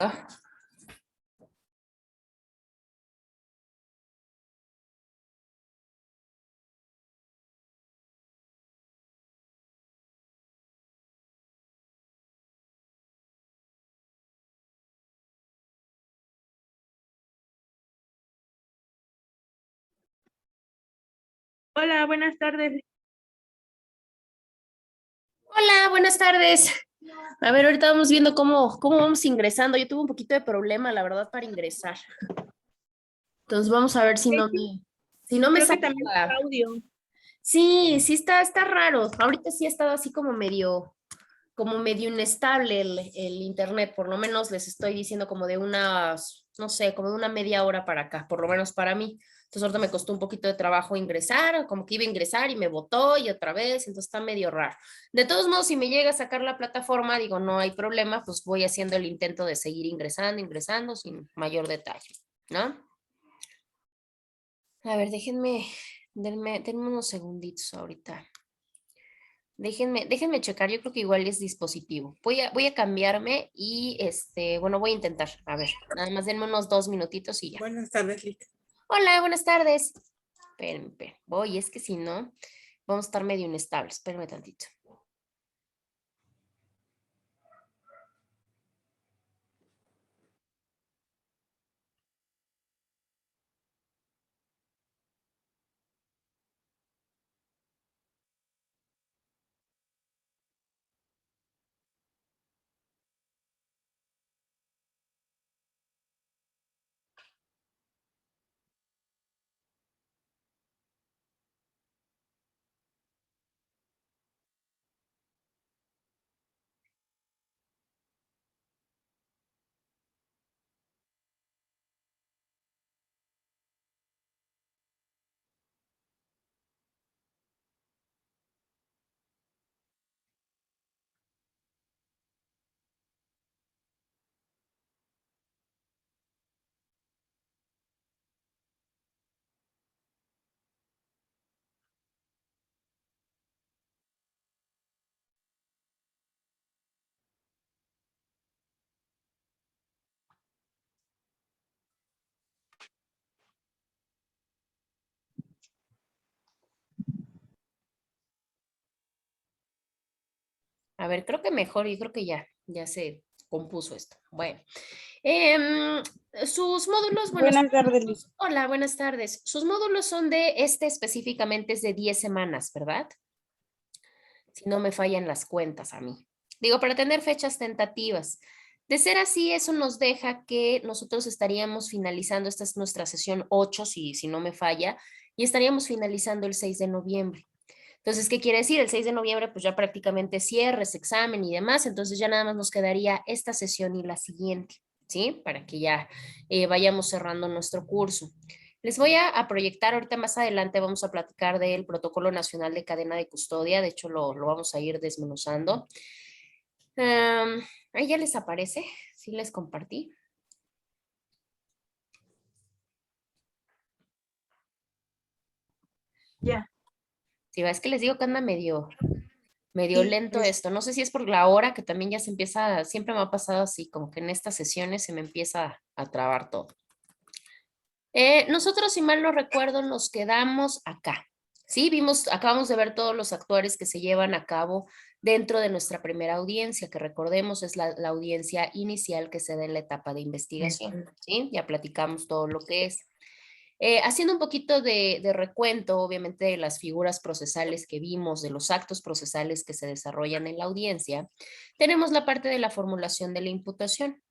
Ah, Hola, buenas tardes. Hola, buenas tardes. A ver, ahorita vamos viendo cómo vamos ingresando. Yo tuve un poquito de problema, la verdad, para ingresar. Entonces vamos a ver si no Sí, me creo que sale también tu audio. Sí, sí está raro. Ahorita sí ha estado así como medio inestable el internet. Por lo menos les estoy diciendo como de unas, no sé, como de una media hora para acá, por lo menos para mí. Entonces ahorita me costó un poquito de trabajo ingresar, como que iba a ingresar y me botó y otra vez, entonces está medio raro. De todos modos, si me llega a sacar la plataforma, digo, no hay problema, pues voy haciendo el intento de seguir ingresando sin mayor detalle, ¿no? A ver, denme unos segunditos ahorita. Déjenme checar, yo creo que igual es dispositivo. Voy a cambiarme y bueno, voy a intentar. A ver, nada más denme unos 2 minutitos y ya. Buenas tardes, Lick. Hola, buenas tardes. Espérenme, voy, es que si no, vamos a estar medio inestables. Espérenme tantito. A ver, creo que mejor, yo creo que ya se compuso esto. Bueno, em, sus módulos, bueno, Buenas tardes, Lick. hola, buenas tardes. Sus módulos son específicamente es de 10 semanas, ¿verdad? Si no me fallan las cuentas a mí. Digo, para tener fechas tentativas. De ser así, eso nos deja que nosotros estaríamos finalizando, esta es nuestra sesión 8, si no me falla, y estaríamos finalizando el 6 de noviembre. Entonces, ¿qué quiere decir? El 6 de noviembre, pues ya prácticamente cierres, examen y demás, entonces ya nada más nos quedaría esta sesión y la siguiente, ¿sí? Para que ya vayamos cerrando nuestro curso. Les voy a proyectar ahorita más adelante, vamos a platicar del Protocolo Nacional de Cadena de Custodia, de hecho lo vamos a ir desmenuzando. Ahí ya les aparece, sí les compartí. Ya. Si va, es que les digo que anda medio Sí, lento esto. No sé si es por la hora que también ya se empieza, siempre me ha pasado así, como que en estas sesiones se me empieza a trabar todo. Nosotros, si mal no recuerdo, nos quedamos acá. Sí, acabamos de ver todos los actuales que se llevan a cabo dentro de nuestra primera audiencia, que recordemos es la audiencia inicial que se da en la etapa de investigación. ¿Sí? Ya platicamos todo lo que es. Haciendo un poquito de recuento, obviamente, de las figuras procesales que vimos, de los actos procesales que se desarrollan en la audiencia, tenemos la parte de la formulación de la imputación.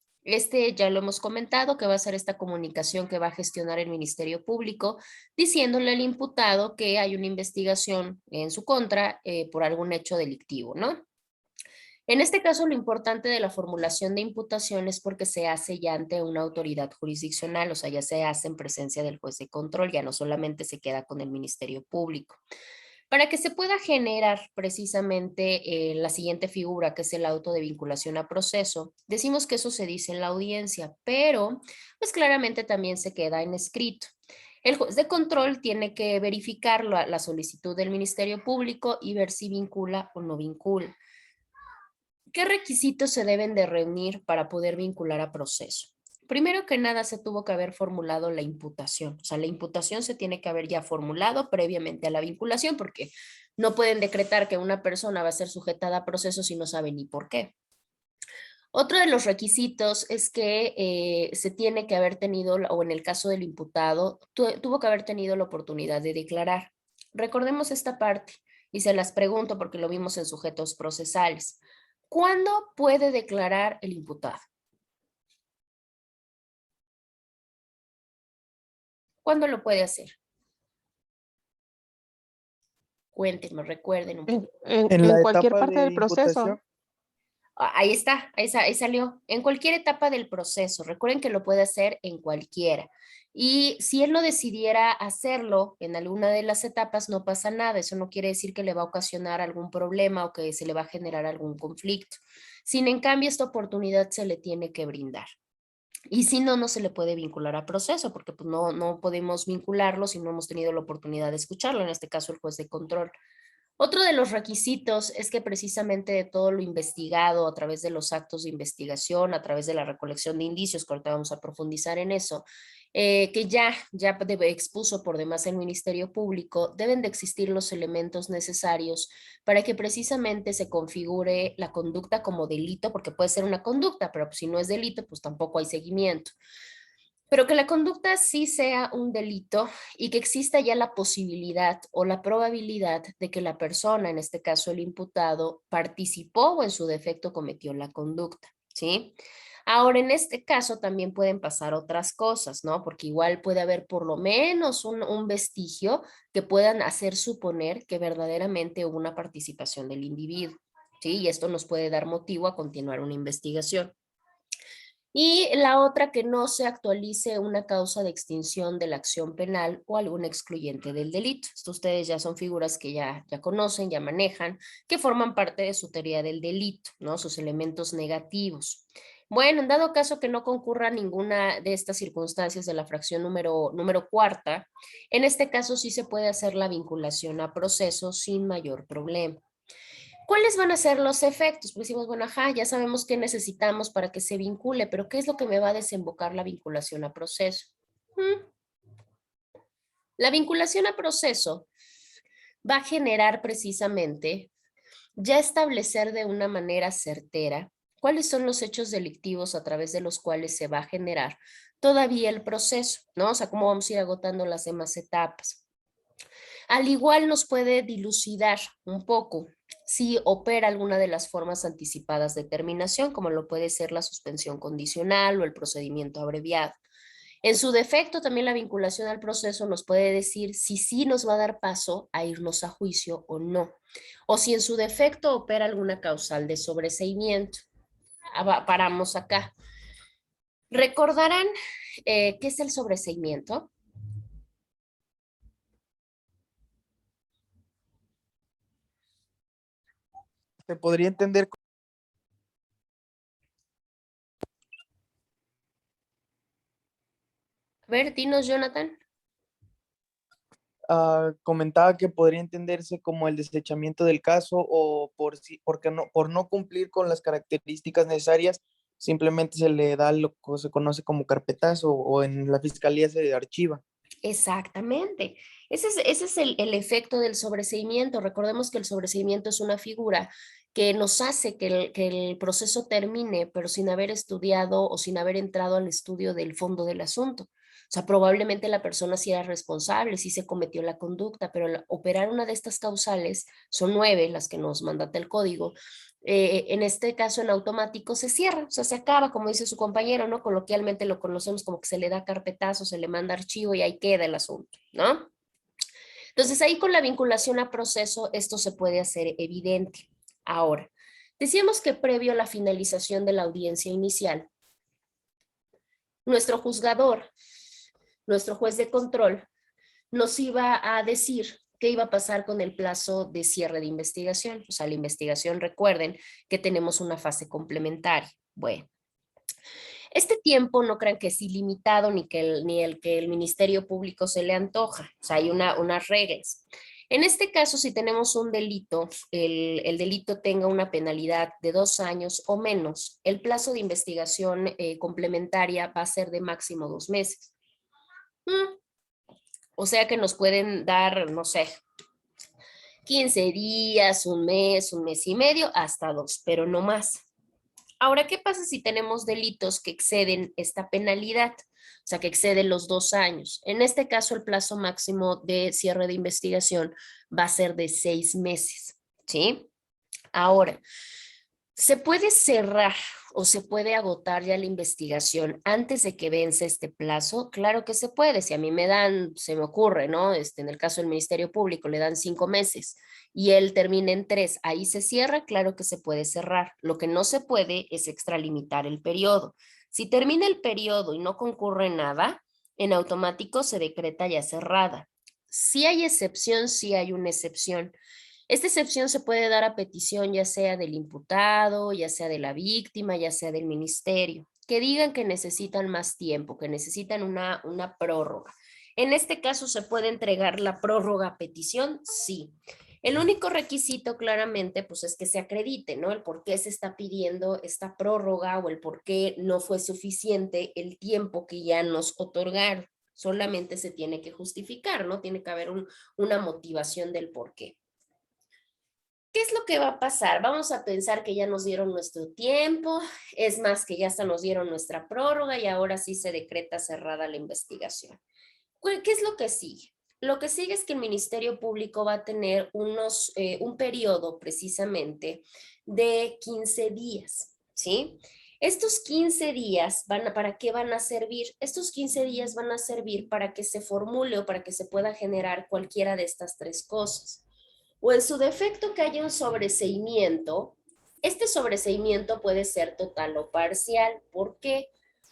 Ya lo hemos comentado, que va a ser esta comunicación que va a gestionar el Ministerio Público, diciéndole al imputado que hay una investigación en su contra por algún hecho delictivo, ¿no? En este caso, lo importante de la formulación de imputación es porque se hace ya ante una autoridad jurisdiccional, o sea, ya se hace en presencia del juez de control, ya no solamente se queda con el Ministerio Público. Para que se pueda generar precisamente la siguiente figura, que es el auto de vinculación a proceso, decimos que eso se dice en la audiencia, pero pues claramente también se queda en escrito. El juez de control tiene que verificar la solicitud del Ministerio Público y ver si vincula o no vincula. ¿Qué requisitos se deben de reunir para poder vincular a proceso? Primero que nada, se tuvo que haber formulado la imputación. O sea, la imputación se tiene que haber ya formulado previamente a la vinculación, porque no pueden decretar que una persona va a ser sujetada a proceso si no sabe ni por qué. Otro de los requisitos es que se tiene que haber tenido, o en el caso del imputado, tuvo que haber tenido la oportunidad de declarar. Recordemos esta parte y se las pregunto porque lo vimos en sujetos procesales. ¿Cuándo puede declarar el imputado? ¿Cuándo lo puede hacer? Cuéntenme, recuerden un poco. En En la cualquier etapa parte de del proceso. imputación. Ahí está, ahí salió. En cualquier etapa del proceso. Recuerden que lo puede hacer en cualquiera. Y si él no decidiera hacerlo en alguna de las etapas, no pasa nada. Eso no quiere decir que le va a ocasionar algún problema o que se le va a generar algún conflicto. Sin en cambio, esta oportunidad se le tiene que brindar. Y si no, no se le puede vincular a proceso, porque pues no podemos vincularlo si no hemos tenido la oportunidad de escucharlo, en este caso el juez de control. Otro de los requisitos es que precisamente de todo lo investigado a través de los actos de investigación, a través de la recolección de indicios, que ahorita vamos a profundizar en eso, que ya expuso por demás el Ministerio Público, deben de existir los elementos necesarios para que precisamente se configure la conducta como delito, porque puede ser una conducta, pero si no es delito, pues tampoco hay seguimiento. Pero que la conducta sí sea un delito y que exista ya la posibilidad o la probabilidad de que la persona, en este caso el imputado, participó o en su defecto cometió la conducta, ¿sí? Ahora, en este caso también pueden pasar otras cosas, ¿no? Porque igual puede haber por lo menos un vestigio que puedan hacer suponer que verdaderamente hubo una participación del individuo, ¿sí? Y esto nos puede dar motivo a continuar una investigación. Y la otra, que no se actualice una causa de extinción de la acción penal o algún excluyente del delito. Esto ustedes ya son figuras que ya conocen, ya manejan, que forman parte de su teoría del delito, ¿no? Sus elementos negativos. Bueno, en dado caso que no concurra ninguna de estas circunstancias de la fracción número cuarta, en este caso sí se puede hacer la vinculación a proceso sin mayor problema. ¿Cuáles van a ser los efectos? Pues decimos, bueno, ajá, ya sabemos qué necesitamos para que se vincule, pero ¿qué es lo que me va a desembocar la vinculación a proceso? La vinculación a proceso va a generar precisamente ya establecer de una manera certera cuáles son los hechos delictivos a través de los cuales se va a generar todavía el proceso, ¿no? O sea, cómo vamos a ir agotando las demás etapas. Al igual nos puede dilucidar un poco si opera alguna de las formas anticipadas de terminación, como lo puede ser la suspensión condicional o el procedimiento abreviado. En su defecto, también la vinculación al proceso nos puede decir si sí nos va a dar paso a irnos a juicio o no, o si en su defecto opera alguna causal de sobreseimiento. Paramos acá. ¿Recordarán qué es el sobreseimiento? Se podría entender. A ver, dinos, Jonathan. Comentaba que podría entenderse como el desechamiento del caso o por no cumplir con las características necesarias, simplemente se le da lo que se conoce como carpetazo o en la fiscalía se archiva. Exactamente. Ese es el efecto del sobreseimiento. Recordemos que el sobreseimiento es una figura que nos hace que el proceso termine, pero sin haber estudiado o sin haber entrado al estudio del fondo del asunto. O sea, probablemente la persona sí era responsable, sí se cometió la conducta, pero al operar una de estas causales, son 9 las que nos mandata el código, en este caso en automático se cierra, o sea, se acaba, como dice su compañero, ¿no? Coloquialmente lo conocemos como que se le da carpetazo, se le manda archivo y ahí queda el asunto, ¿no? Entonces ahí con la vinculación a proceso esto se puede hacer evidente. Ahora, decíamos que previo a la finalización de la audiencia inicial, nuestro juzgador, nuestro juez de control, nos iba a decir qué iba a pasar con el plazo de cierre de investigación. O sea, la investigación, recuerden que tenemos una fase complementaria. Bueno, este tiempo no crean que es ilimitado ni el que el Ministerio Público se le antoja. O sea, hay unas reglas. En este caso, si tenemos un delito, el delito tenga una penalidad de 2 años o menos, el plazo de investigación complementaria va a ser de máximo 2 meses. O sea que nos pueden dar, no sé, 15 días, un mes y medio, hasta 2, pero no más. Ahora, ¿qué pasa si tenemos delitos que exceden esta penalidad? O sea, que exceden los 2 años. En este caso, el plazo máximo de cierre de investigación va a ser de 6 meses, ¿sí? Ahora, ¿se puede cerrar o se puede agotar ya la investigación antes de que vence este plazo? Claro que se puede. Si a mí me dan, se me ocurre, ¿no? En el caso del Ministerio Público le dan 5 meses y él termina en 3, ahí se cierra, claro que se puede cerrar. Lo que no se puede es extralimitar el periodo. Si termina el periodo y no concurre nada, en automático se decreta ya cerrada. Si hay excepción, sí hay una excepción. Esta excepción se puede dar a petición ya sea del imputado, ya sea de la víctima, ya sea del ministerio, que digan que necesitan más tiempo, que necesitan una prórroga. En este caso, ¿se puede entregar la prórroga a petición? Sí. El único requisito claramente pues es que se acredite, ¿no? El por qué se está pidiendo esta prórroga o el por qué no fue suficiente el tiempo que ya nos otorgaron. Solamente se tiene que justificar, ¿no? Tiene que haber una motivación del por qué. ¿Qué es lo que va a pasar? Vamos a pensar que ya nos dieron nuestro tiempo, es más que ya hasta nos dieron nuestra prórroga y ahora sí se decreta cerrada la investigación. ¿Qué es lo que sigue? Lo que sigue es que el Ministerio Público va a tener un periodo precisamente de 15 días, ¿sí? Estos 15 días, ¿para qué van a servir? Estos 15 días van a servir para que se formule o para que se pueda generar cualquiera de estas 3 cosas. O en su defecto que haya un sobreseimiento, este sobreseimiento puede ser total o parcial. ¿Por qué?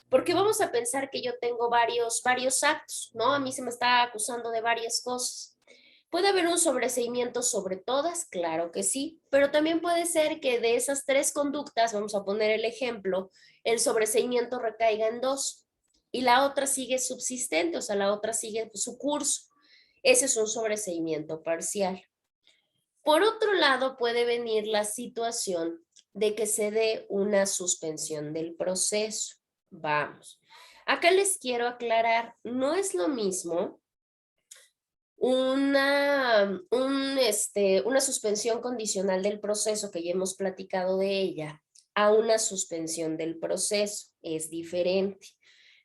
Porque vamos a pensar que yo tengo varios actos, ¿no? A mí se me está acusando de varias cosas. ¿Puede haber un sobreseimiento sobre todas? Claro que sí, pero también puede ser que de esas 3 conductas, vamos a poner el ejemplo, el sobreseimiento recaiga en 2 y la otra sigue subsistente, o sea, la otra sigue su curso. Ese es un sobreseimiento parcial. Por otro lado, puede venir la situación de que se dé una suspensión del proceso. Vamos. Acá les quiero aclarar, no es lo mismo una suspensión condicional del proceso, que ya hemos platicado de ella, a una suspensión del proceso. Es diferente.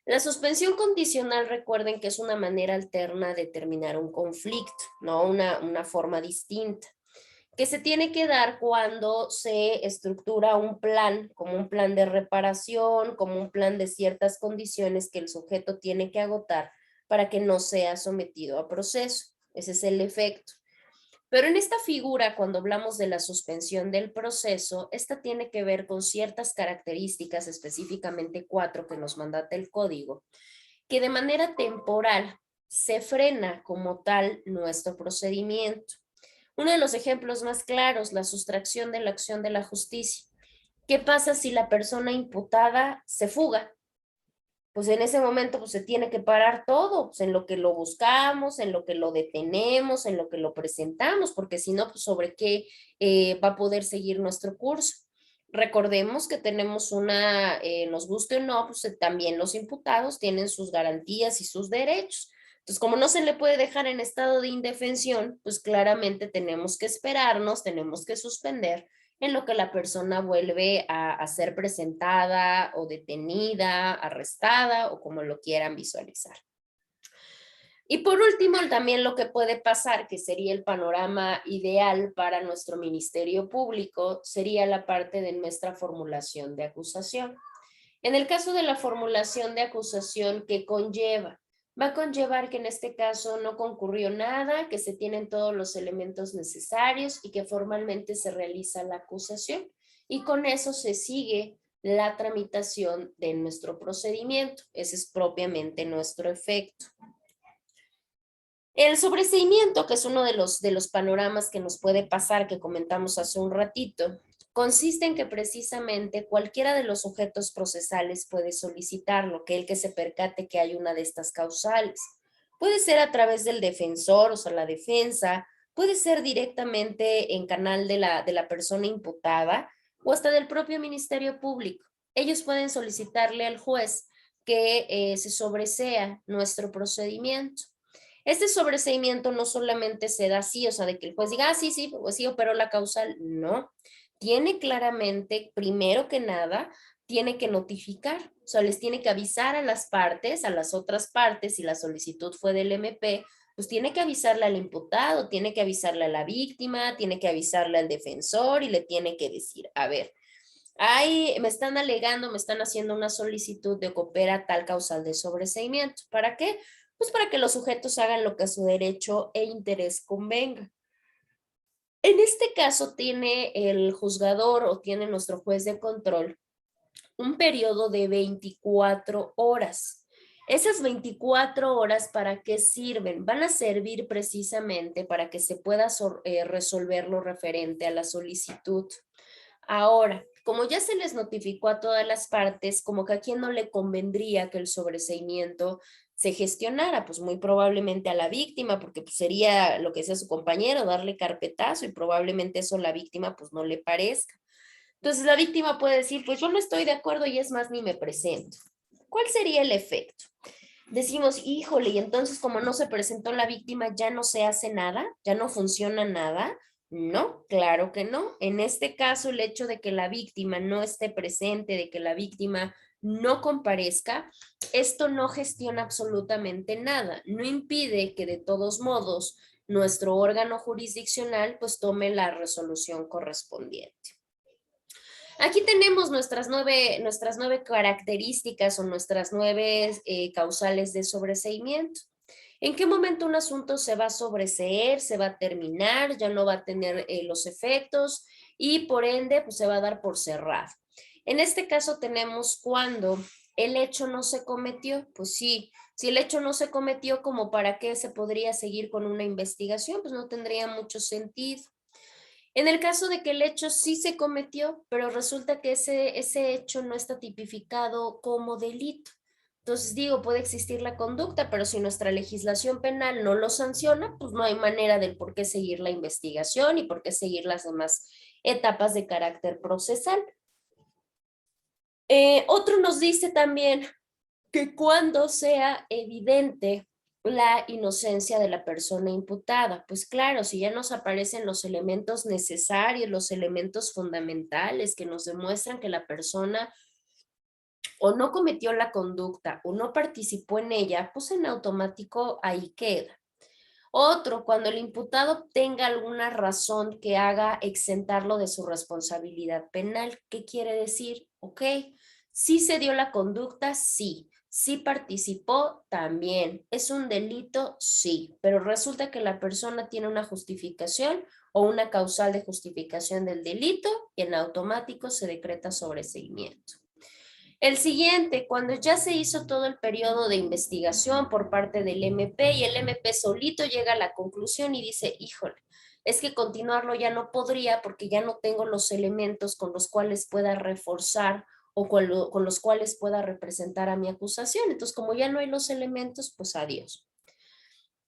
La suspensión condicional, recuerden que es una manera alterna de terminar un conflicto, ¿no? Una forma distinta que se tiene que dar cuando se estructura un plan, como un plan de reparación, como un plan de ciertas condiciones que el sujeto tiene que agotar para que no sea sometido a proceso. Ese es el efecto. Pero en esta figura, cuando hablamos de la suspensión del proceso, esta tiene que ver con ciertas características, específicamente 4 que nos mandata el código, que de manera temporal se frena como tal nuestro procedimiento. Uno de los ejemplos más claros, la sustracción de la acción de la justicia. ¿Qué pasa si la persona imputada se fuga? Pues en ese momento pues, se tiene que parar todo, pues, en lo que lo buscamos, en lo que lo detenemos, en lo que lo presentamos, porque si no, pues sobre qué va a poder seguir nuestro curso. Recordemos que tenemos nos guste o no, pues también los imputados tienen sus garantías y sus derechos. Entonces, como no se le puede dejar en estado de indefensión, pues claramente tenemos que esperarnos, tenemos que suspender en lo que la persona vuelve a ser presentada o detenida, arrestada o como lo quieran visualizar. Y por último, también lo que puede pasar, que sería el panorama ideal para nuestro Ministerio Público, sería la parte de nuestra formulación de acusación. En el caso de la formulación de acusación, ¿qué conlleva? Va a conllevar que en este caso no concurrió nada, que se tienen todos los elementos necesarios y que formalmente se realiza la acusación. Y con eso se sigue la tramitación de nuestro procedimiento. Ese es propiamente nuestro efecto. El sobreseimiento, que es uno de los panoramas que nos puede pasar, que comentamos hace un ratito, consiste en que precisamente cualquiera de los sujetos procesales puede solicitarlo, que el que se percate que hay una de estas causales. Puede ser a través del defensor, o sea, la defensa, puede ser directamente en canal de la persona imputada o hasta del propio Ministerio Público. Ellos pueden solicitarle al juez que se sobresea nuestro procedimiento. Este sobreseimiento no solamente se da así, o sea, de que el juez diga, sí, pues sí, operó la causal, no. Tiene claramente, primero que nada, tiene que notificar, o sea, les tiene que avisar a las partes, a las otras partes, si la solicitud fue del MP, pues tiene que avisarle al imputado, tiene que avisarle a la víctima, tiene que avisarle al defensor y le tiene que decir, a ver, me están alegando, me están haciendo una solicitud de que opera tal causal de sobreseimiento. ¿Para qué? Pues para que los sujetos hagan lo que a su derecho e interés convenga. En este caso tiene el juzgador o tiene nuestro juez de control un periodo de 24 horas. Esas 24 horas, ¿para qué sirven? Van a servir precisamente para que se pueda resolver lo referente a la solicitud. Ahora, como ya se les notificó a todas las partes, como que a quién no le convendría que el sobreseimiento se gestionara, pues muy probablemente a la víctima, porque pues sería lo que sea su compañero, darle carpetazo y probablemente eso a la víctima pues no le parezca. Entonces la víctima puede decir, pues yo no estoy de acuerdo y es más, ni me presento. ¿Cuál sería el efecto? Decimos, híjole, y entonces como no se presentó la víctima, ya no se hace nada, ya no funciona nada. No, claro que no. En este caso, el hecho de que la víctima no esté presente, de que la víctima no comparezca, esto no gestiona absolutamente nada. No impide que de todos modos nuestro órgano jurisdiccional pues tome la resolución correspondiente. Aquí tenemos nuestras nueve características o nuestras nueve causales de sobreseimiento. ¿En qué momento un asunto se va a sobreseer, se va a terminar, ya no va a tener los efectos y por ende pues, se va a dar por cerrado? En este caso tenemos cuando el hecho no se cometió, pues sí, si el hecho no se cometió, ¿como para qué se podría seguir con una investigación? Pues no tendría mucho sentido. En el caso de que el hecho sí se cometió, pero resulta que ese hecho no está tipificado como delito. Entonces digo, puede existir la conducta, pero si nuestra legislación penal no lo sanciona, pues no hay manera del por qué seguir la investigación y por qué seguir las demás etapas de carácter procesal. Otro nos dice también que cuando sea evidente la inocencia de la persona imputada. Pues claro, si ya nos aparecen los elementos necesarios, los elementos fundamentales que nos demuestran que la persona o no cometió la conducta o no participó en ella, pues en automático ahí queda. Otro, cuando el imputado tenga alguna razón que haga exentarlo de su responsabilidad penal. ¿Qué quiere decir? Ok, sí se dio la conducta, sí. Sí participó, también. ¿Es un delito? Sí. Pero resulta que la persona tiene una justificación o una causal de justificación del delito y en automático se decreta sobreseimiento. El siguiente, cuando ya se hizo todo el periodo de investigación por parte del MP y el MP solito llega a la conclusión y dice, híjole, es que continuarlo ya no podría porque ya no tengo los elementos con los cuales pueda reforzar o con los cuales pueda representar a mi acusación. Entonces, como ya no hay los elementos, pues adiós.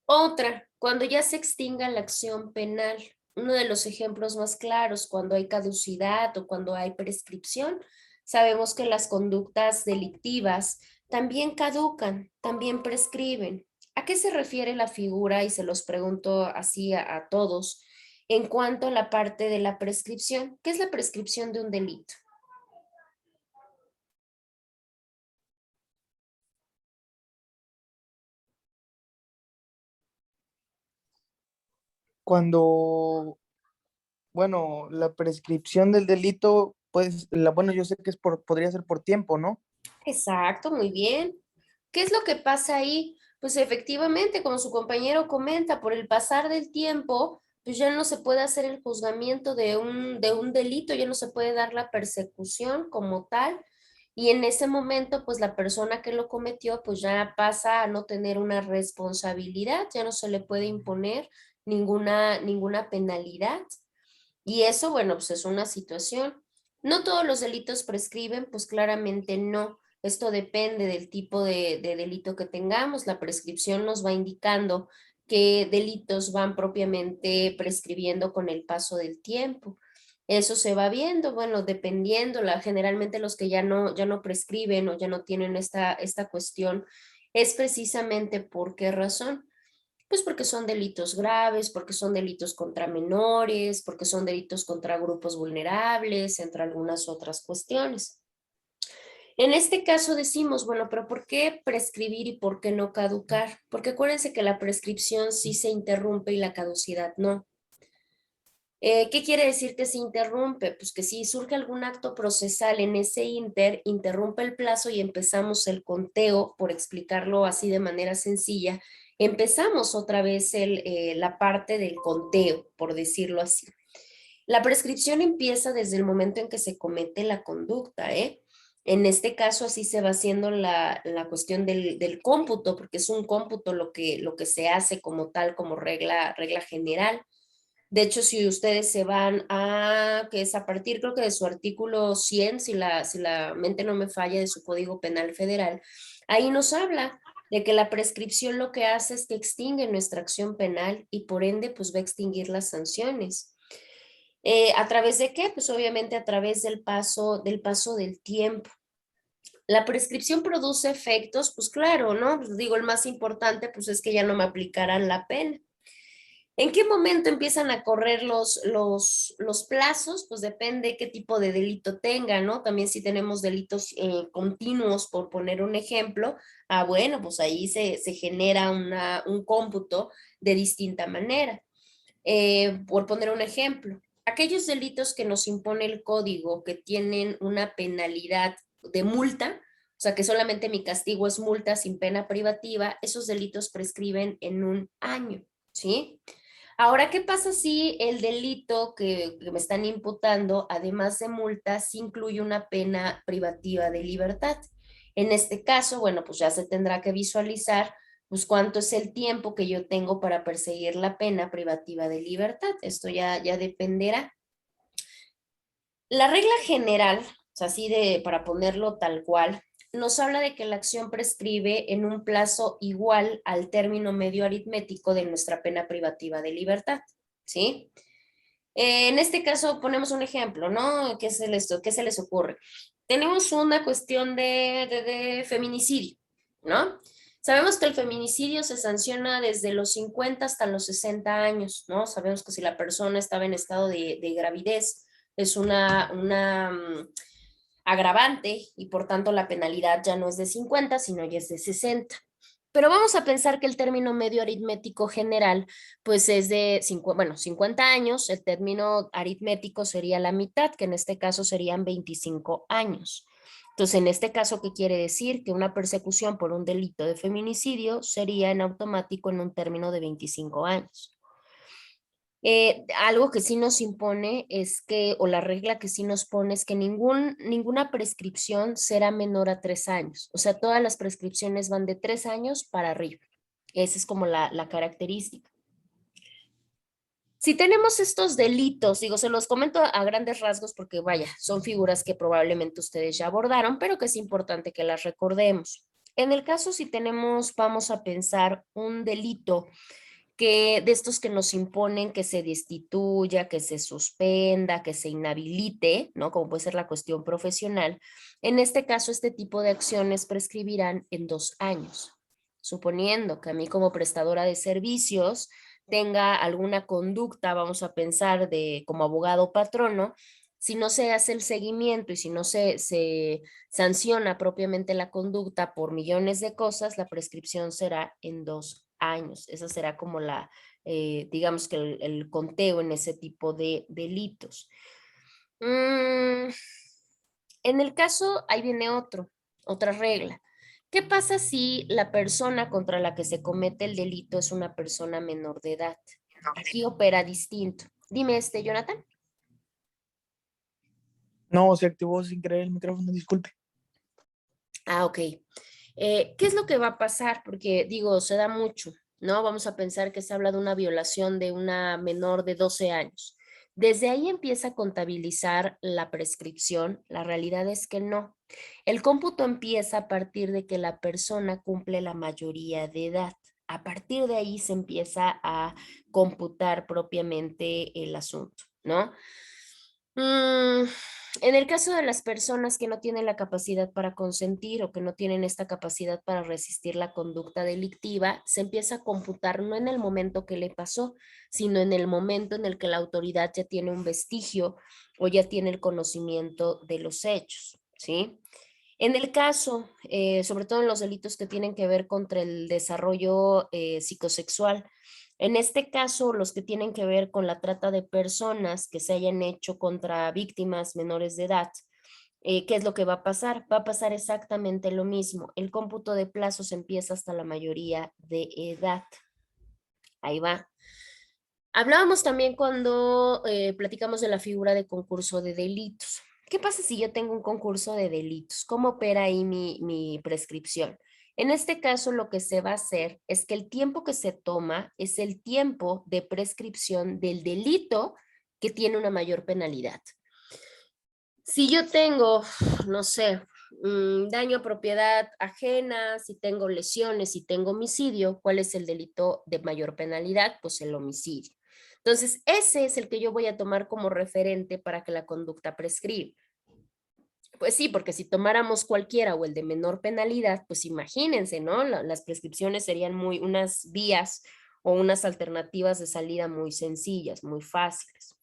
Otra, cuando ya se extinga la acción penal. Uno de los ejemplos más claros, cuando hay caducidad o cuando hay prescripción, sabemos que las conductas delictivas también caducan, también prescriben. ¿A qué se refiere la figura? Y se los pregunto así a todos. En cuanto a la parte de la prescripción, ¿qué es la prescripción de un delito? Cuando, bueno, la prescripción del delito, pues, bueno, yo sé que podría ser por tiempo, ¿no? Exacto, muy bien. ¿Qué es lo que pasa ahí? Pues efectivamente, como su compañero comenta, por el pasar del tiempo, pues ya no se puede hacer el juzgamiento de un delito, ya no se puede dar la persecución como tal, y en ese momento, pues la persona que lo cometió, pues ya pasa a no tener una responsabilidad, ya no se le puede imponer ninguna penalidad. Y eso, bueno, pues es una situación. No todos los delitos prescriben, pues claramente no. Esto depende del tipo de delito que tengamos. La prescripción nos va indicando qué delitos van propiamente prescribiendo con el paso del tiempo. Eso se va viendo, bueno, dependiendo, generalmente los que ya no prescriben o ya no tienen esta cuestión, es precisamente por qué razón. Pues porque son delitos graves, porque son delitos contra menores, porque son delitos contra grupos vulnerables, entre algunas otras cuestiones. En este caso decimos, bueno, pero ¿por qué prescribir y por qué no caducar? Porque acuérdense que la prescripción sí se interrumpe y la caducidad no. ¿Qué quiere decir que se interrumpe? Pues que si surge algún acto procesal en ese interrumpe el plazo y empezamos el conteo, por explicarlo así de manera sencilla, empezamos otra vez la parte del conteo, por decirlo así. La prescripción empieza desde el momento en que se comete la conducta, ¿eh? En este caso así se va haciendo la cuestión del cómputo, porque es un cómputo lo que se hace como tal, como regla general. De hecho, si ustedes se van que es a partir creo que de su artículo 100, si la mente no me falla, de su Código Penal Federal, ahí nos habla de que la prescripción lo que hace es que extingue nuestra acción penal y por ende pues va a extinguir las sanciones. ¿A través de qué? Pues obviamente a través del paso del tiempo. La prescripción produce efectos, pues claro, ¿no? Pues digo, el más importante pues es que ya no me aplicarán la pena. ¿En qué momento empiezan a correr los plazos? Pues depende qué tipo de delito tenga, ¿no? También si tenemos delitos continuos, por poner un ejemplo, bueno, pues ahí se genera un cómputo de distinta manera. Por poner un ejemplo, aquellos delitos que nos impone el código que tienen una penalidad de multa, o sea que solamente mi castigo es multa sin pena privativa, esos delitos prescriben en 1 año, ¿sí? Ahora, ¿qué pasa si el delito que me están imputando, además de multas, incluye una pena privativa de libertad? En este caso, bueno, pues ya se tendrá que visualizar, pues cuánto es el tiempo que yo tengo para perseguir la pena privativa de libertad. Esto ya dependerá. La regla general, o sea, así para ponerlo tal cual, nos habla de que la acción prescribe en un plazo igual al término medio aritmético de nuestra pena privativa de libertad, ¿sí? En este caso ponemos un ejemplo, ¿no? ¿Qué se les ocurre? Tenemos una cuestión de feminicidio, ¿no? Sabemos que el feminicidio se sanciona desde los 50 hasta los 60 años, ¿no? Sabemos que si la persona estaba en estado de gravidez, es una agravante y por tanto la penalidad ya no es de 50, sino ya es de 60. Pero vamos a pensar que el término medio aritmético general, pues es de 50 años, el término aritmético sería la mitad, que en este caso serían 25 años. Entonces, en este caso, ¿qué quiere decir? Que una persecución por un delito de feminicidio sería en automático en un término de 25 años. Algo que sí nos impone es que, o la regla que sí nos pone es que ninguna prescripción será menor a 3 años. O sea, todas las prescripciones van de 3 años para arriba. Esa es como la característica. Si tenemos estos delitos, digo, se los comento a grandes rasgos porque vaya, son figuras que probablemente ustedes ya abordaron, pero que es importante que las recordemos. En el caso, si tenemos, vamos a pensar un delito que de estos que nos imponen que se destituya, que se suspenda, que se inhabilite, ¿no? Como puede ser la cuestión profesional. En este caso, este tipo de acciones prescribirán en 2 años, suponiendo que a mí como prestadora de servicios tenga alguna conducta, vamos a pensar, como abogado patrono, si no se hace el seguimiento y si no se sanciona propiamente la conducta por millones de cosas, la prescripción será en 2 años. Esa será como digamos que el conteo en ese tipo de delitos. En el caso, ahí viene otra regla. ¿Qué pasa si la persona contra la que se comete el delito es una persona menor de edad? Aquí opera distinto. Dime, Jonathan. No, se activó sin querer el micrófono, disculpe. Ok. ¿Qué es lo que va a pasar? Porque digo, se da mucho, ¿no? Vamos a pensar que se habla de una violación de una menor de 12 años. Desde ahí empieza a contabilizar la prescripción. La realidad es que no. El cómputo empieza a partir de que la persona cumple la mayoría de edad. A partir de ahí se empieza a computar propiamente el asunto, ¿no? En el caso de las personas que no tienen la capacidad para consentir o que no tienen esta capacidad para resistir la conducta delictiva, se empieza a computar no en el momento que le pasó, sino en el momento en el que la autoridad ya tiene un vestigio o ya tiene el conocimiento de los hechos, ¿sí? En el caso, sobre todo en los delitos que tienen que ver contra el desarrollo psicosexual, en este caso, los que tienen que ver con la trata de personas que se hayan hecho contra víctimas menores de edad, ¿qué es lo que va a pasar? Va a pasar exactamente lo mismo. El cómputo de plazos empieza hasta la mayoría de edad. Ahí va. Hablábamos también cuando platicamos de la figura de concurso de delitos. ¿Qué pasa si yo tengo un concurso de delitos? ¿Cómo opera ahí mi prescripción? En este caso, lo que se va a hacer es que el tiempo que se toma es el tiempo de prescripción del delito que tiene una mayor penalidad. Si yo tengo, no sé, daño a propiedad ajena, si tengo lesiones, si tengo homicidio, ¿cuál es el delito de mayor penalidad? Pues el homicidio. Entonces, ese es el que yo voy a tomar como referente para que la conducta prescriba. Pues sí, porque si tomáramos cualquiera o el de menor penalidad, pues imagínense, ¿no? Las prescripciones serían unas vías o unas alternativas de salida muy sencillas, muy fáciles.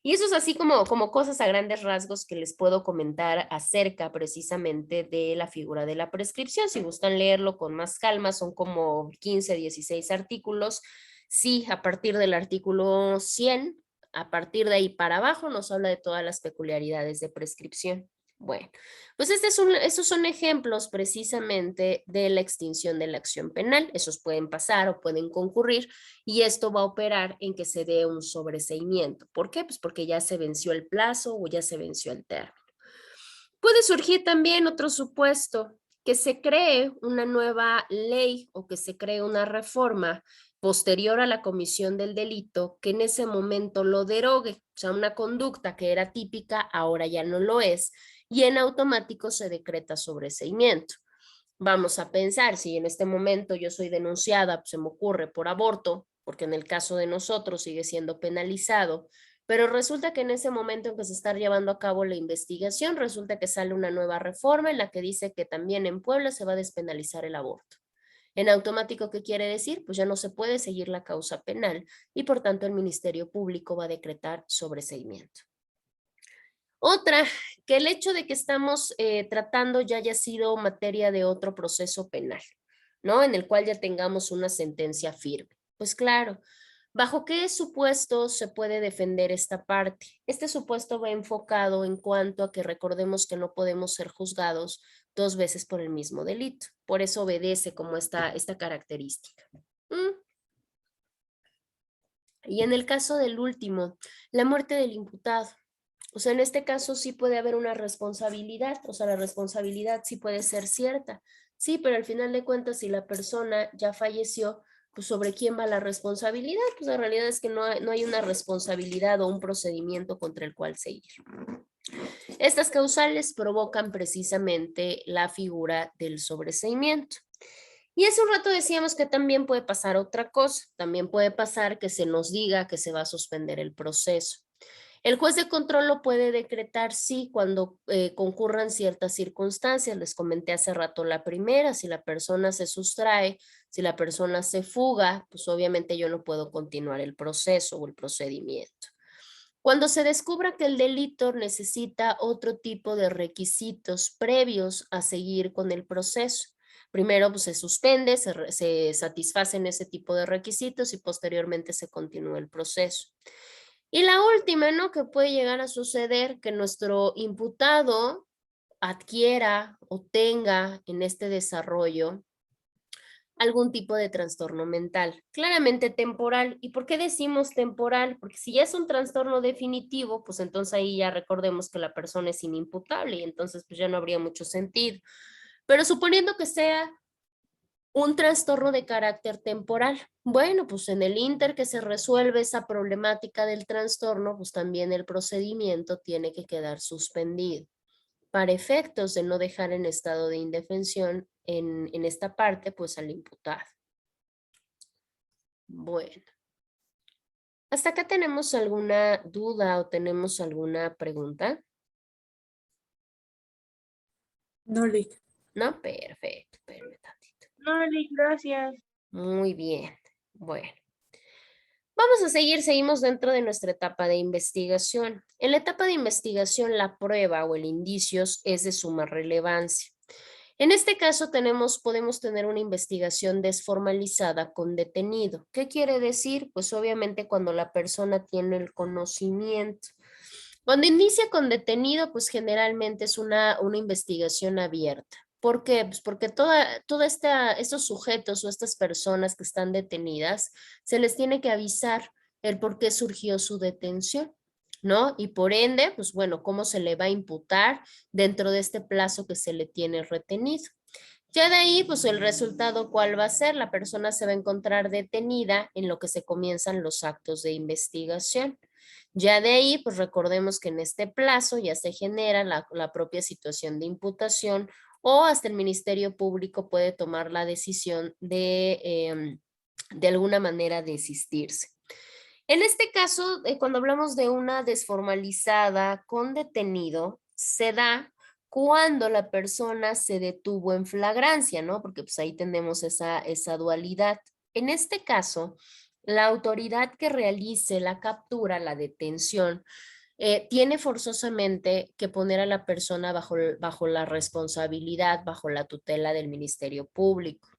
Y eso es así como cosas a grandes rasgos que les puedo comentar acerca precisamente de la figura de la prescripción. Si gustan leerlo con más calma, son como 15, 16 artículos. Sí, a partir del artículo 100, a partir de ahí para abajo nos habla de todas las peculiaridades de prescripción. Bueno, pues estos son ejemplos precisamente de la extinción de la acción penal. Esos pueden pasar o pueden concurrir y esto va a operar en que se dé un sobreseimiento. ¿Por qué? Pues porque ya se venció el plazo o ya se venció el término. Puede surgir también otro supuesto, que se cree una nueva ley o que se cree una reforma posterior a la comisión del delito que en ese momento lo derogue, o sea, una conducta que era típica ahora ya no lo es y en automático se decreta sobreseimiento. Vamos a pensar, si en este momento yo soy denunciada, pues se me ocurre por aborto, porque en el caso de nosotros sigue siendo penalizado, pero resulta que en ese momento en que se está llevando a cabo la investigación, resulta que sale una nueva reforma en la que dice que también en Puebla se va a despenalizar el aborto. En automático, ¿qué quiere decir? Pues ya no se puede seguir la causa penal y por tanto el Ministerio Público va a decretar sobreseimiento. Otra, que el hecho de que estamos tratando ya haya sido materia de otro proceso penal, ¿no? En el cual ya tengamos una sentencia firme. Pues claro, ¿bajo qué supuesto se puede defender esta parte? Este supuesto va enfocado en cuanto a que recordemos que no podemos ser juzgados dos veces por el mismo delito. Por eso obedece como esta característica. Y en el caso del último, la muerte del imputado. O sea, en este caso sí puede haber una responsabilidad, o sea, la responsabilidad sí puede ser cierta, sí, pero al final de cuentas, si la persona ya falleció, pues sobre quién va la responsabilidad, pues la realidad es que no hay una responsabilidad o un procedimiento contra el cual seguir. Estas causales provocan precisamente la figura del sobreseimiento. Y hace un rato decíamos que también puede pasar otra cosa, también puede pasar que se nos diga que se va a suspender el proceso. El juez de control lo puede decretar, sí, cuando concurran ciertas circunstancias. Les comenté hace rato la primera, si la persona se sustrae, si la persona se fuga, pues obviamente yo no puedo continuar el proceso o el procedimiento. Cuando se descubra que el delito necesita otro tipo de requisitos previos a seguir con el proceso, primero pues, se suspende, se satisfacen ese tipo de requisitos y posteriormente se continúa el proceso. Y la última, ¿no? Que puede llegar a suceder que nuestro imputado adquiera o tenga en este desarrollo algún tipo de trastorno mental, claramente temporal. ¿Y por qué decimos temporal? Porque si ya es un trastorno definitivo, pues entonces ahí ya recordemos que la persona es inimputable y entonces pues ya no habría mucho sentido. Pero suponiendo que sea un trastorno de carácter temporal. Bueno, pues en el inter que se resuelve esa problemática del trastorno, pues también el procedimiento tiene que quedar suspendido para efectos de no dejar en estado de indefensión en esta parte, pues al imputado. Bueno. ¿Hasta acá tenemos alguna duda o tenemos alguna pregunta? No, Lick. No, perfecto. Espérame tantito. No, Lick, gracias. Muy bien. Bueno. Vamos a seguimos dentro de nuestra etapa de investigación. En la etapa de investigación, la prueba o el indicios es de suma relevancia. En este caso podemos tener una investigación desformalizada con detenido. ¿Qué quiere decir? Pues obviamente cuando la persona tiene el conocimiento. Cuando inicia con detenido, pues generalmente es una investigación abierta. ¿Por qué? Pues porque estos sujetos o estas personas que están detenidas, se les tiene que avisar el por qué surgió su detención, ¿no? Y por ende, pues bueno, cómo se le va a imputar dentro de este plazo que se le tiene retenido. Ya de ahí, pues el resultado, ¿cuál va a ser? La persona se va a encontrar detenida en lo que se comienzan los actos de investigación. Ya de ahí, pues recordemos que en este plazo ya se genera la propia situación de imputación o hasta el Ministerio Público puede tomar la decisión de alguna manera desistirse. En este caso, cuando hablamos de una desformalizada con detenido, se da cuando la persona se detuvo en flagrancia, ¿no? Porque pues ahí tenemos esa dualidad. En este caso, la autoridad que realice la captura, la detención, tiene forzosamente que poner a la persona bajo la responsabilidad, bajo la tutela del Ministerio Público.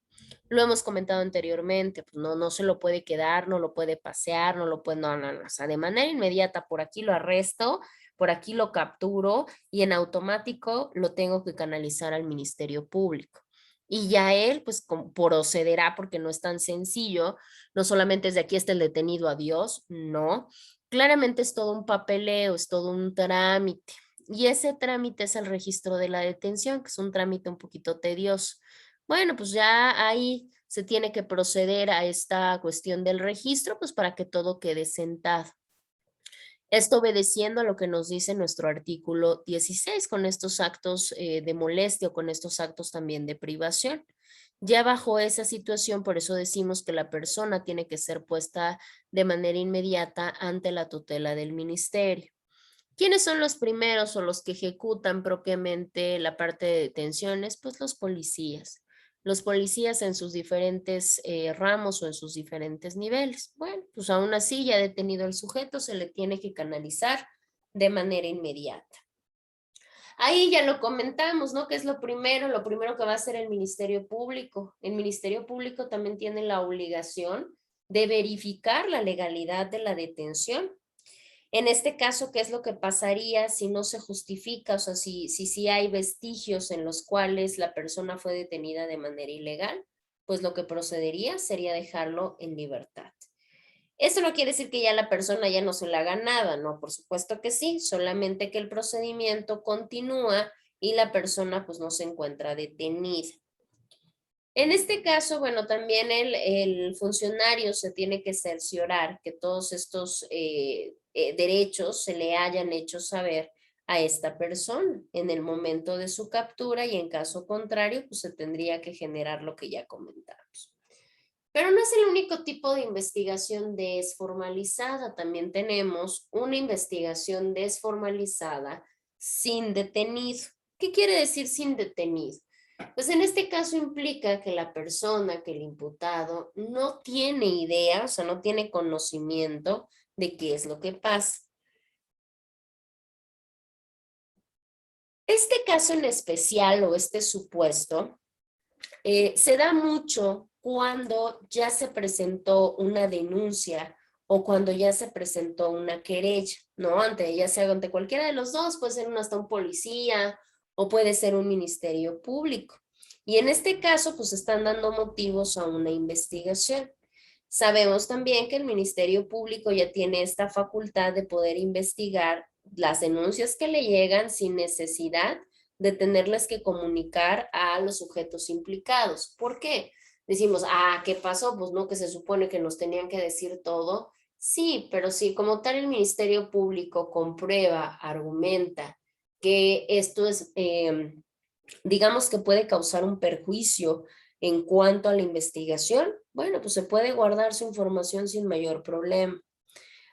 Lo hemos comentado anteriormente, pues no se lo puede quedar, no lo puede pasear, no, o sea, de manera inmediata por aquí lo arresto, por aquí lo capturo y en automático lo tengo que canalizar al Ministerio Público. Y ya él, pues, procederá porque no es tan sencillo, no solamente es de aquí está el detenido, adiós, no. Claramente es todo un papeleo, es todo un trámite. Y ese trámite es el registro de la detención, que es un trámite un poquito tedioso. Bueno, pues ya ahí se tiene que proceder a esta cuestión del registro, pues para que todo quede sentado. Esto obedeciendo a lo que nos dice nuestro artículo 16 con estos actos de molestia o con estos actos también de privación. Ya bajo esa situación, por eso decimos que la persona tiene que ser puesta de manera inmediata ante la tutela del ministerio. ¿Quiénes son los primeros o los que ejecutan propiamente la parte de detenciones? Pues los policías. Los policías en sus diferentes ramos o en sus diferentes niveles. Bueno, pues aún así ya detenido el sujeto se le tiene que canalizar de manera inmediata. Ahí ya lo comentamos, ¿no? ¿Qué es lo primero? Lo primero que va a hacer el Ministerio Público. El Ministerio Público también tiene la obligación de verificar la legalidad de la detención. En este caso, ¿qué es lo que pasaría si no se justifica? O sea, si hay vestigios en los cuales la persona fue detenida de manera ilegal, pues lo que procedería sería dejarlo en libertad. Eso no quiere decir que ya la persona ya no se le haga nada, ¿no? Por supuesto que sí, solamente que el procedimiento continúa y la persona pues no se encuentra detenida. En este caso, bueno, también el funcionario se tiene que cerciorar que todos estos derechos se le hayan hecho saber a esta persona en el momento de su captura y en caso contrario, pues se tendría que generar lo que ya comentamos. Pero no es el único tipo de investigación desformalizada, también tenemos una investigación desformalizada sin detenido. ¿Qué quiere decir sin detenido? Pues en este caso implica que la persona, que el imputado, no tiene idea, o sea, no tiene conocimiento de qué es lo que pasa. Este caso en especial o este supuesto se da mucho cuando ya se presentó una denuncia o cuando ya se presentó una querella, ¿no? Ya sea ante cualquiera de los dos, puede ser hasta un policía o puede ser un ministerio público. Y en este caso, pues están dando motivos a una investigación. Sabemos también que el Ministerio Público ya tiene esta facultad de poder investigar las denuncias que le llegan sin necesidad de tenerles que comunicar a los sujetos implicados. ¿Por qué? Decimos, ¿qué pasó? Pues no, que se supone que nos tenían que decir todo. Sí, pero si como tal el Ministerio Público comprueba, argumenta que esto es, digamos que puede causar un perjuicio En cuanto a la investigación, bueno, pues se puede guardar su información sin mayor problema.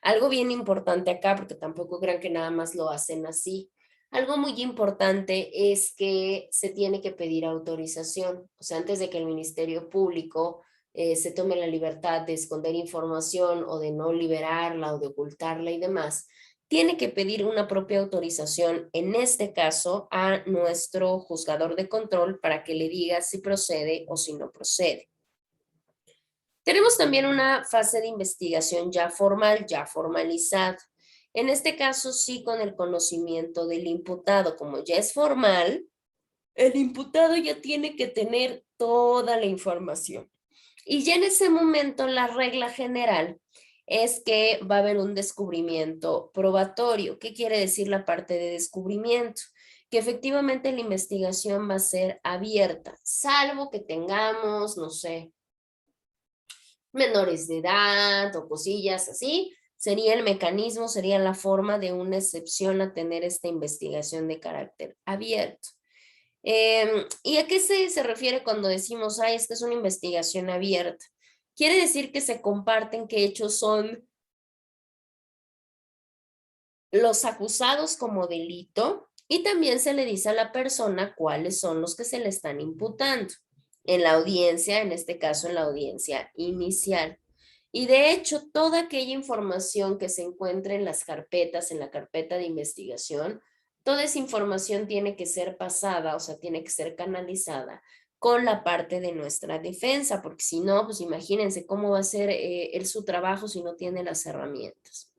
Algo bien importante acá, porque tampoco crean que nada más lo hacen así. Algo muy importante es que se tiene que pedir autorización. O sea, antes de que el Ministerio Público se tome la libertad de esconder información o de no liberarla o de ocultarla y demás, tiene que pedir una propia autorización, en este caso, a nuestro juzgador de control para que le diga si procede o si no procede. Tenemos también una fase de investigación ya formal, ya formalizada. En este caso, sí, con el conocimiento del imputado. Como ya es formal, el imputado ya tiene que tener toda la información. Y ya en ese momento, la regla general es que va a haber un descubrimiento probatorio. ¿Qué quiere decir la parte de descubrimiento? Que efectivamente la investigación va a ser abierta, salvo que tengamos, no sé, menores de edad o cosillas así, sería el mecanismo, sería la forma de una excepción a tener esta investigación de carácter abierto. ¿Y a qué se refiere cuando decimos, ay, esta es una investigación abierta? Quiere decir que se comparten qué hechos son los acusados como delito y también se le dice a la persona cuáles son los que se le están imputando en la audiencia, en este caso en la audiencia inicial. Y de hecho, toda aquella información que se encuentre en las carpetas, en la carpeta de investigación, toda esa información tiene que ser pasada, o sea, tiene que ser canalizada con la parte de nuestra defensa, porque si no, pues imagínense cómo va a ser él su trabajo si no tiene las herramientas.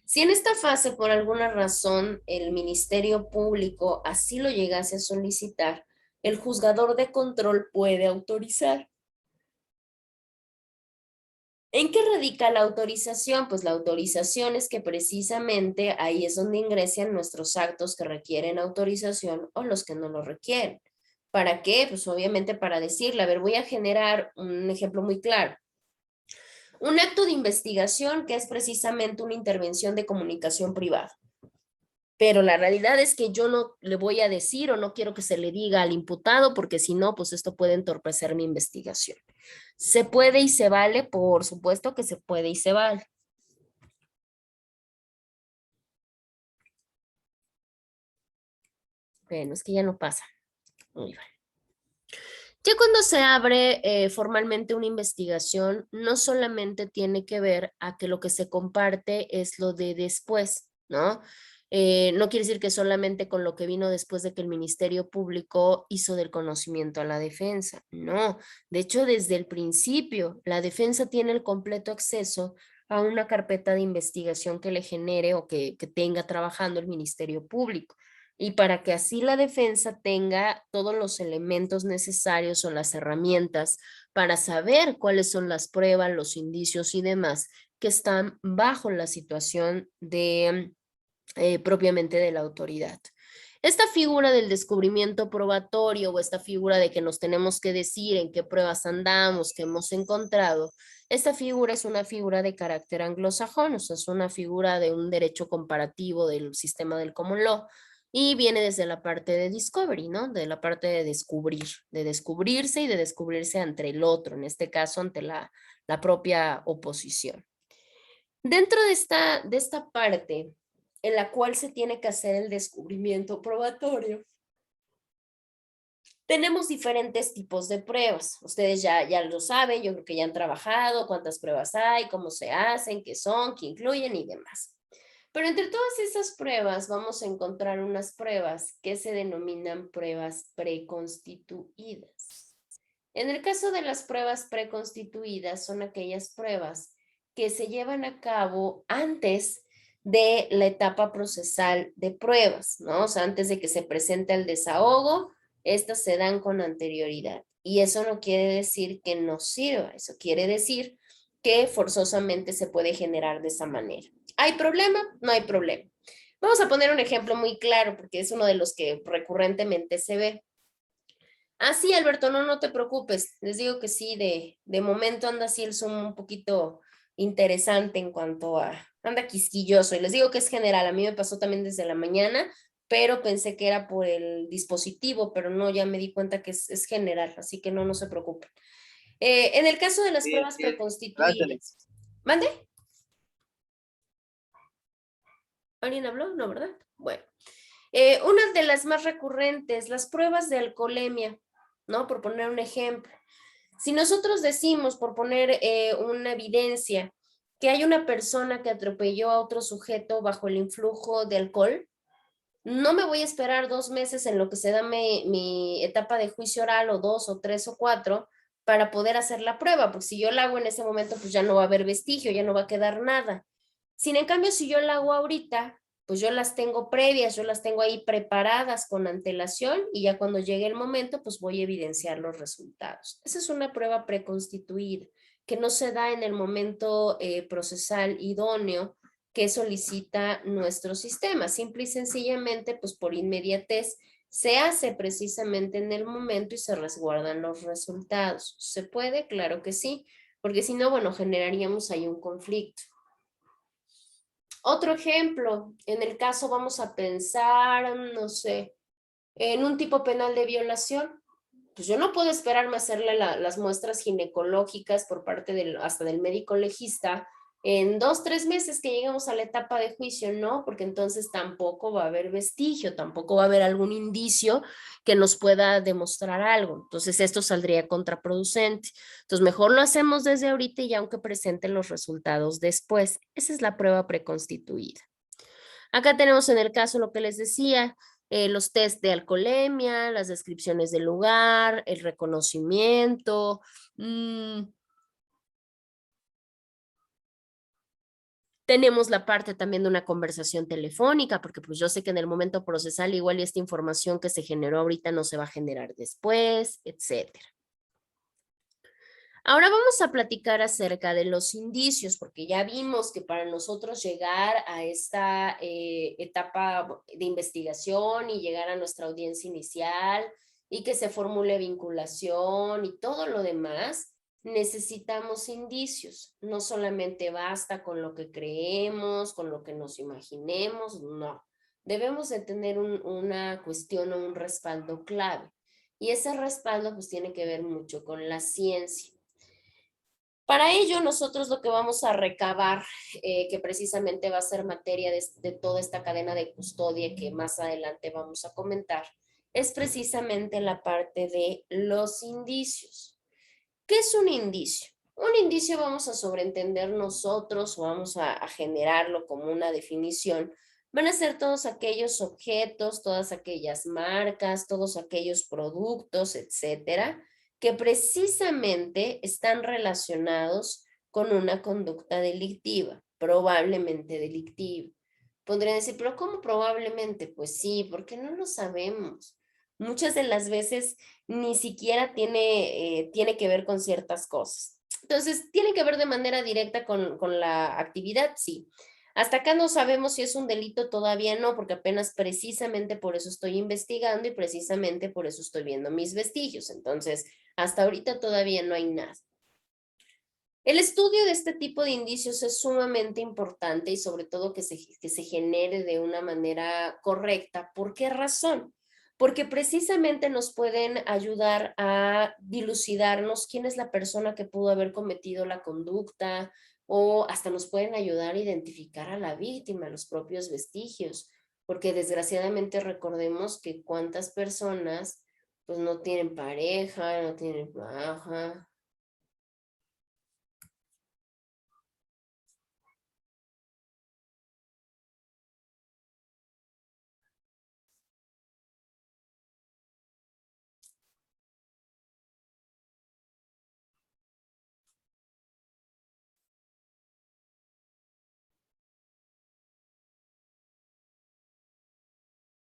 Si en esta fase, por alguna razón, el Ministerio Público así lo llegase a solicitar, el juzgador de control puede autorizar. ¿En qué radica la autorización? Pues la autorización es que precisamente ahí es donde ingresan nuestros actos que requieren autorización o los que no lo requieren. ¿Para qué? Pues obviamente para decirle, a ver, voy a generar un ejemplo muy claro. Un acto de investigación que es precisamente una intervención de comunicación privada. Pero la realidad es que yo no le voy a decir o no quiero que se le diga al imputado porque si no, pues esto puede entorpecer mi investigación. ¿Se puede y se vale? Por supuesto que se puede y se vale. Bueno, es que ya no pasa. Muy bien. Ya cuando se abre formalmente una investigación, no solamente tiene que ver a que lo que se comparte es lo de después, ¿no? No quiere decir que solamente con lo que vino después de que el Ministerio Público hizo del conocimiento a la defensa, no. De hecho, desde el principio, la defensa tiene el completo acceso a una carpeta de investigación que le genere o que tenga trabajando el Ministerio Público y para que así la defensa tenga todos los elementos necesarios o las herramientas para saber cuáles son las pruebas, los indicios y demás que están bajo la situación de propiamente de la autoridad. Esta figura del descubrimiento probatorio o esta figura de que nos tenemos que decir en qué pruebas andamos, qué hemos encontrado, esta figura es una figura de carácter anglosajón, o sea, es una figura de un derecho comparativo del sistema del common law y viene desde la parte de discovery, ¿no? De la parte de descubrir, de descubrirse y de descubrirse ante el otro, en este caso ante la propia oposición. Dentro de esta parte en la cual se tiene que hacer el descubrimiento probatorio, tenemos diferentes tipos de pruebas. Ustedes ya lo saben, yo creo que ya han trabajado, cuántas pruebas hay, cómo se hacen, qué son, qué incluyen y demás. Pero entre todas esas pruebas vamos a encontrar unas pruebas que se denominan pruebas preconstituidas. En el caso de las pruebas preconstituidas son aquellas pruebas que se llevan a cabo antes de la etapa procesal de pruebas, ¿no? O sea, antes de que se presente el desahogo, estas se dan con anterioridad. Y eso no quiere decir que no sirva, eso quiere decir que forzosamente se puede generar de esa manera. ¿Hay problema? No hay problema. Vamos a poner un ejemplo muy claro porque es uno de los que recurrentemente se ve. Ah, sí, Alberto, no te preocupes. Les digo que sí, de momento anda así el Zoom un poquito interesante en cuanto a, anda quisquilloso. Y les digo que es general, a mí me pasó también desde la mañana, pero pensé que era por el dispositivo, pero no, ya me di cuenta que es general, así que no se preocupen. En el caso de las Sí, pruebas sí, gracias, Alex. preconstituidas. ¿Mande? ¿Alguien habló? No, ¿verdad? Bueno. Una de las más recurrentes, las pruebas de alcoholemia, ¿no? Por poner un ejemplo. Si nosotros decimos, por poner una evidencia, que hay una persona que atropelló a otro sujeto bajo el influjo de alcohol, no me voy a esperar 2 meses en lo que se da mi etapa de juicio oral, o 2 o 3 o 4, para poder hacer la prueba, porque si yo la hago en ese momento, pues ya no va a haber vestigio, ya no va a quedar nada. Sin en cambio, si yo la hago ahorita, pues yo las tengo previas, yo las tengo ahí preparadas con antelación, y ya cuando llegue el momento, pues voy a evidenciar los resultados. Esa es una prueba preconstituida que no se da en el momento procesal idóneo que solicita nuestro sistema. Simple y sencillamente, pues por inmediatez, se hace precisamente en el momento y se resguardan los resultados. ¿Se puede? Claro que sí, porque si no, bueno, generaríamos ahí un conflicto. Otro ejemplo, en el caso vamos a pensar, no sé, en un tipo penal de violación. Pues yo no puedo esperarme a hacerle las muestras ginecológicas por parte hasta del médico legista en 2, 3 meses que lleguemos a la etapa de juicio, no, porque entonces tampoco va a haber vestigio, tampoco va a haber algún indicio que nos pueda demostrar algo. Entonces esto saldría contraproducente. Entonces mejor lo hacemos desde ahorita y aunque presenten los resultados después. Esa es la prueba preconstituida. Acá tenemos en el caso lo que les decía, los test de alcoholemia, las descripciones del lugar, el reconocimiento. Tenemos la parte también de una conversación telefónica, porque pues yo sé que en el momento procesal igual y esta información que se generó ahorita no se va a generar después, etcétera. Ahora vamos a platicar acerca de los indicios, porque ya vimos que para nosotros llegar a esta etapa de investigación y llegar a nuestra audiencia inicial y que se formule vinculación y todo lo demás, necesitamos indicios. No solamente basta con lo que creemos, con lo que nos imaginemos, no. Debemos de tener una cuestión o un respaldo clave. Y ese respaldo pues tiene que ver mucho con la ciencia. Para ello, nosotros lo que vamos a recabar, que precisamente va a ser materia de toda esta cadena de custodia que más adelante vamos a comentar, es precisamente la parte de los indicios. ¿Qué es un indicio? Un indicio vamos a sobreentender nosotros o vamos a generarlo como una definición. Van a ser todos aquellos objetos, todas aquellas marcas, todos aquellos productos, etcétera, que precisamente están relacionados con una conducta delictiva, probablemente delictiva. Podrían decir, pero ¿cómo probablemente? Pues sí, porque no lo sabemos. Muchas de las veces ni siquiera tiene que ver con ciertas cosas. Entonces, ¿tiene que ver de manera directa con la actividad? Sí. Hasta acá no sabemos si es un delito, todavía no, porque apenas precisamente por eso estoy investigando y precisamente por eso estoy viendo mis vestigios. Entonces, hasta ahorita todavía no hay nada. El estudio de este tipo de indicios es sumamente importante y sobre todo que se genere de una manera correcta. ¿Por qué razón? Porque precisamente nos pueden ayudar a dilucidarnos quién es la persona que pudo haber cometido la conducta, o hasta nos pueden ayudar a identificar a la víctima, los propios vestigios, porque desgraciadamente recordemos que cuántas personas pues no tienen pareja, no tienen pareja,